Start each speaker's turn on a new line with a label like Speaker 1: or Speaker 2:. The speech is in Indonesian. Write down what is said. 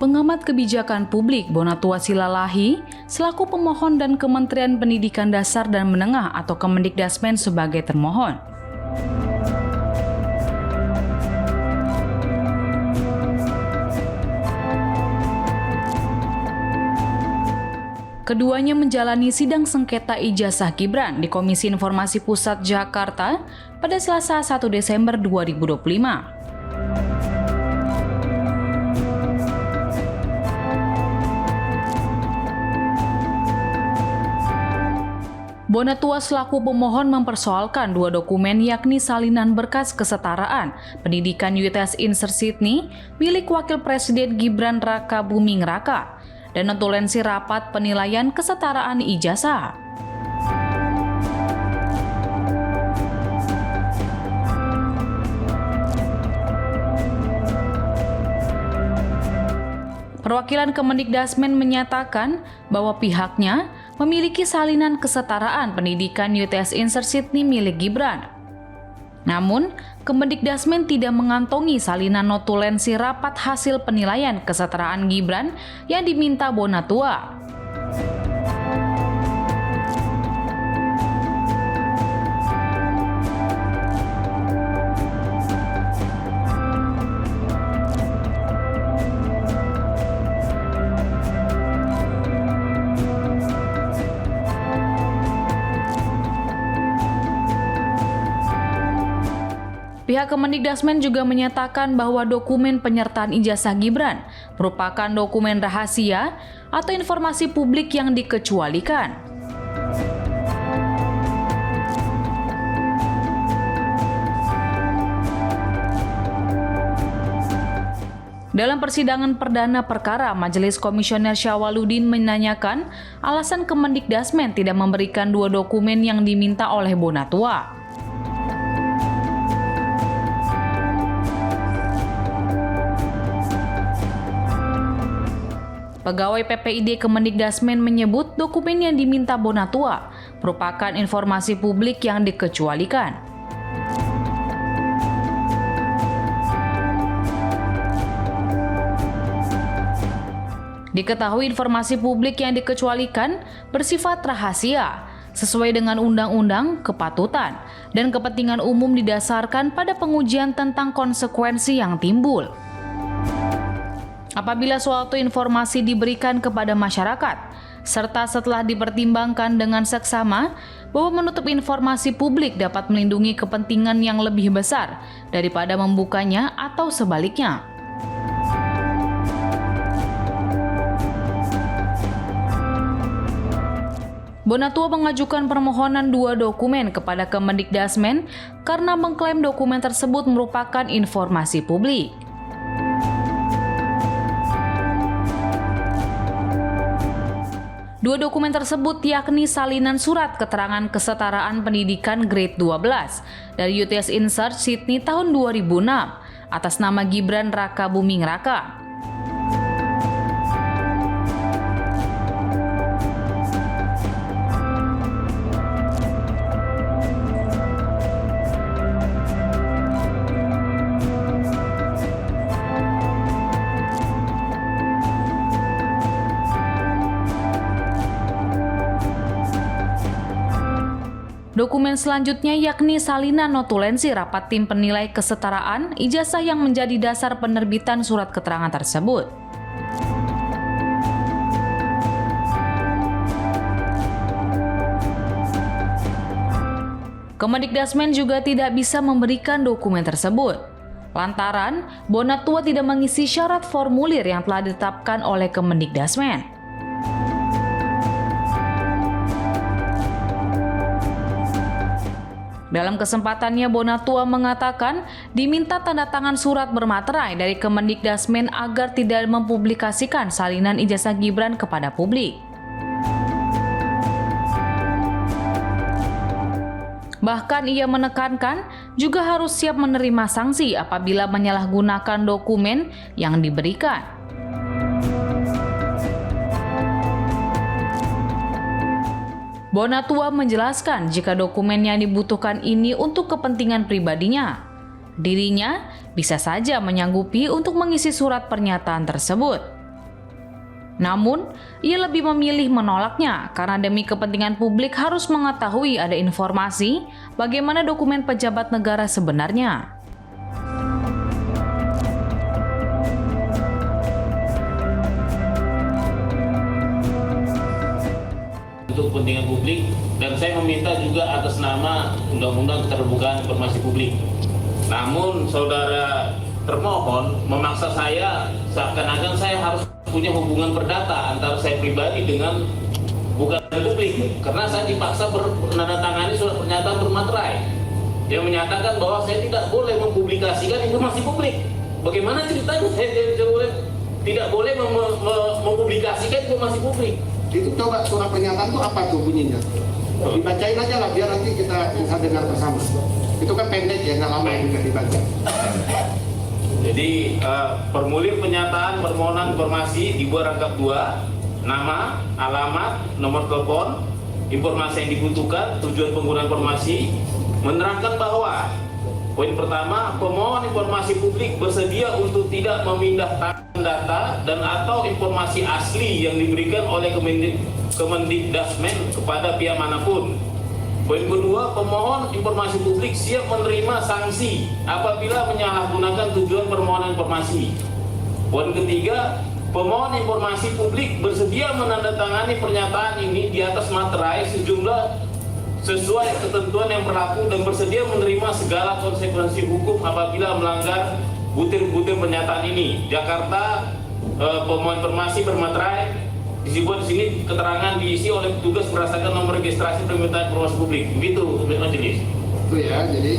Speaker 1: Pengamat kebijakan publik Bonatua Silalahi selaku pemohon dan Kementerian Pendidikan Dasar dan Menengah atau Kemendikdasmen sebagai termohon. Keduanya menjalani sidang sengketa ijazah Gibran di Komisi Informasi Pusat Jakarta pada Selasa 1 Desember 2025. Bonatua selaku pemohon mempersoalkan dua dokumen yakni salinan berkas kesetaraan pendidikan UTS Insert Sydney milik Wakil Presiden Gibran Raka Buming Raka dan notulensi rapat penilaian kesetaraan ijazah. Perwakilan Kemendikdasmen menyatakan bahwa pihaknya memiliki salinan kesetaraan pendidikan UTS Insert Sydney milik Gibran. Namun, Kemendikdasmen tidak mengantongi salinan notulensi rapat hasil penilaian kesetaraan Gibran yang diminta Bonatua. Pihak Kemendikdasmen juga menyatakan bahwa dokumen penyertaan ijazah Gibran merupakan dokumen rahasia atau informasi publik yang dikecualikan. Dalam persidangan perdana perkara, Majelis Komisioner Syawaludin menanyakan alasan Kemendikdasmen tidak memberikan dua dokumen yang diminta oleh Bonatua. Pegawai PPID Kemendikdasmen menyebut dokumen yang diminta Bonatua merupakan informasi publik yang dikecualikan. Diketahui informasi publik yang dikecualikan bersifat rahasia, sesuai dengan undang-undang, kepatutan, dan kepentingan umum didasarkan pada pengujian tentang konsekuensi yang timbul. Apabila suatu informasi diberikan kepada masyarakat, serta setelah dipertimbangkan dengan seksama bahwa menutup informasi publik dapat melindungi kepentingan yang lebih besar daripada membukanya atau sebaliknya. Bonatua mengajukan permohonan dua dokumen kepada Kemendikdasmen karena mengklaim dokumen tersebut merupakan informasi publik. Dua dokumen tersebut yakni salinan surat keterangan kesetaraan pendidikan grade 12 dari UTS Insert Sydney tahun 2006 atas nama Gibran Raka Buming Raka. Dokumen selanjutnya yakni salinan notulensi rapat tim penilai kesetaraan ijazah yang menjadi dasar penerbitan surat keterangan tersebut. Kemendikdasmen juga tidak bisa memberikan dokumen tersebut, lantaran Bonatua tidak mengisi syarat formulir yang telah ditetapkan oleh Kemendikdasmen. Dalam kesempatannya, Bonatua mengatakan diminta tanda tangan surat bermaterai dari Kemendikdasmen agar tidak mempublikasikan salinan ijazah Gibran kepada publik. Bahkan ia menekankan juga harus siap menerima sanksi apabila menyalahgunakan dokumen yang diberikan. Bonatua menjelaskan jika dokumen yang dibutuhkan ini untuk kepentingan pribadinya, dirinya bisa saja menyanggupi untuk mengisi surat pernyataan tersebut. Namun, ia lebih memilih menolaknya karena demi kepentingan publik harus mengetahui ada informasi bagaimana dokumen pejabat negara sebenarnya.
Speaker 2: Untuk kepentingan publik, dan saya meminta juga atas nama Undang-Undang Keterbukaan Informasi Publik. Namun saudara termohon memaksa saya seakan-akan saya harus punya hubungan perdata antara saya pribadi dengan bukan publik, karena saya dipaksa menandatangani surat pernyataan bermaterai yang menyatakan bahwa saya tidak boleh mempublikasikan informasi publik. Bagaimana ceritanya saya tidak boleh mempublikasikan informasi publik?
Speaker 3: Itu coba surat pernyataan itu apa tuh bunyinya? Dibacain aja lah biar nanti kita bisa dengar bersama. Itu kan pendek ya, nggak lama juga dibaca.
Speaker 2: Jadi formulir pernyataan permohonan informasi dibuat rangkap 2, nama, alamat, nomor telepon, informasi yang dibutuhkan, tujuan penggunaan informasi, menerangkan bahwa poin pertama, pemohon informasi publik bersedia untuk tidak memindahkan data dan atau informasi asli yang diberikan oleh Kemendikdasmen kepada pihak manapun. Poin kedua, pemohon informasi publik siap menerima sanksi apabila menyalahgunakan tujuan permohonan informasi. Poin ketiga, pemohon informasi publik bersedia menandatangani pernyataan ini di atas materai sejumlah sesuai ketentuan yang berlaku dan bersedia menerima segala konsekuensi hukum apabila melanggar butir-butir pernyataan ini. Jakarta, pemohon informasi bermaterai disebut di sini keterangan diisi oleh petugas berdasarkan nomor registrasi permintaan informasi publik. Begitu, majelis.
Speaker 3: Itu ya, jadi